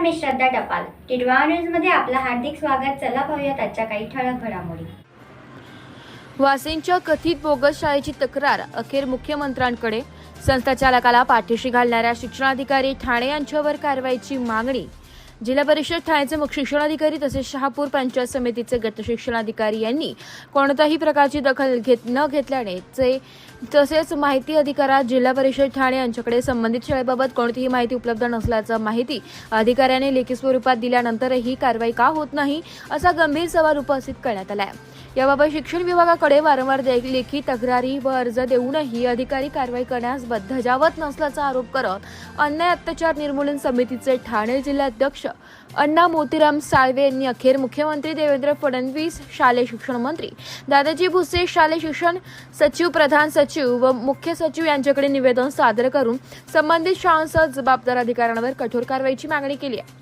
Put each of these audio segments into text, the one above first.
मी श्रद्धा टपाल. टिटवाळा न्यूजमध्ये आपलं हार्दिक स्वागत. चला पाहूयात आजच्या काही ठळक घडामोडी. वासेंच्या कथित बोगस शाळेची तक्रार अखेर मुख्यमंत्र्यांकडे. संस्थाचालकाला पाठीशी घालणाऱ्या शिक्षणाधिकारी ठाणे यांच्यावर कारवाईची मागणी. जिल्हा परिषद ठाण्याचे मुख्य शिक्षणाधिकारी तसेच शहापूर पंचायत समितीचे गट शिक्षणाधिकारी यांनी कोणत्याही प्रकारची दखल न घेतल्याने तसेच माहिती अधिकारात जिल्हा परिषद ठाणे यांच्याकडे संबंधित शाळेबाबत कोणतीही माहिती उपलब्ध नसल्याचं माहिती अधिकाऱ्याने लेखी स्वरूपात दिल्यानंतरही कारवाई का होत नाही असा गंभीर सवाल उपस्थित करण्यात आला आहे. याबाबत शिक्षण विभागाकडे वारंवार लेखी तक्रारी व अर्ज देऊनही अधिकारी कारवाई करण्यास बजावत नसल्याचा आरोप करत अन्याय अत्याचार निर्मूलन समितीचे ठाणे जिल्हाध्यक्ष अण्णा मोतीराम साळवे यांनी अखेर मुख्यमंत्री देवेंद्र फडणवीस, शालेय शिक्षण मंत्री दादाजी भुसे, शालेय शिक्षण सचिव, प्रधान सचिव व मुख्य सचिव यांच्याकडे निवेदन सादर करून संबंधित शाळांसह जबाबदार अधिकाऱ्यांवर कठोर कारवाईची मागणी केली आहे.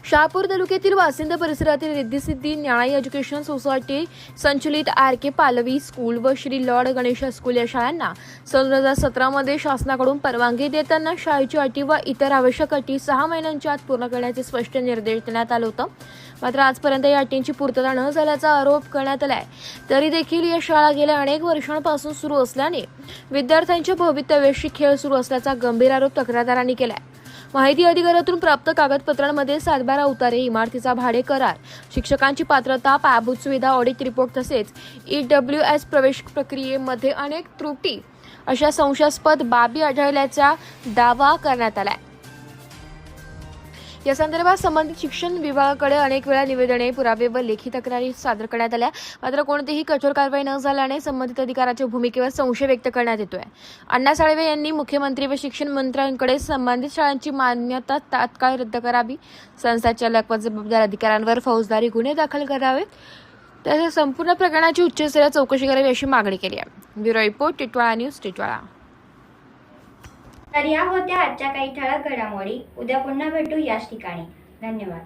शहापूर तालुक्यातील वासिंद परिसरातील रिद्धी-सिद्धी न्याय एज्युकेशन सोसायटी संचलित आर.के. पालवी स्कूल व श्री लॉर्ड गणेश स्कूल या शाळांना सन 2017 मध्ये शासनाकडून परवानगी देताना शाळेची अटी व इतर आवश्यक अटी 6 महिन्यांच्या आत पूर्ण करण्याचे स्पष्ट निर्देश देण्यात आले होते. मात्र आजपर्यंत या अटींची पूर्तता न झाल्याचा आरोप करण्यात आला आहे. तरी देखील या शाळा गेल्या अनेक वर्षांपासून सुरू असल्याने विद्यार्थ्यांच्या भवितव्याशी खेळ सुरू असल्याचा गंभीर आरोप तक्रारदारांनी केला आहे. माहिती अधिकारातून प्राप्त कागदपत्रांमध्ये सातबारा उतारे, इमारतीचा भाडे करार, शिक्षकांची पात्रता, पायाभूत सुविधा, ऑडिट रिपोर्ट तसेच EWS प्रवेश प्रक्रियेमध्ये अनेक त्रुटी अशा संशयास्पद बाबी आढळल्याचा दावा करण्यात आला आहे. या संदर्भात संबंधित शिक्षण विभागाकडे अनेक वेळा निवेदने, पुरावे व लेखी तक्रारी सादर करण्यात आल्या. मात्र कोणतीही कठोर कारवाई न झाल्याने संबंधित अधिकाऱ्याच्या भूमिकेवर संशय व्यक्त करण्यात येतोय. अण्णा साळवे यांनी मुख्यमंत्री व शिक्षण मंत्र्यांकडे संबंधित शाळांची मान्यता तात्काळ रद्द करावी, संस्थाचालक व जबाबदार अधिकाऱ्यांवर फौजदारी गुन्हे दाखल करावेत, तसेच संपूर्ण प्रकरणाची उच्चस्तरीय चौकशी करावी अशी मागणी केली आहे. Bureau report, Titwala news, Titwala. तर या होत्या आजच्या काही ठळक घडामोडी. उद्या पुन्हा भेटू याच ठिकाणी. धन्यवाद.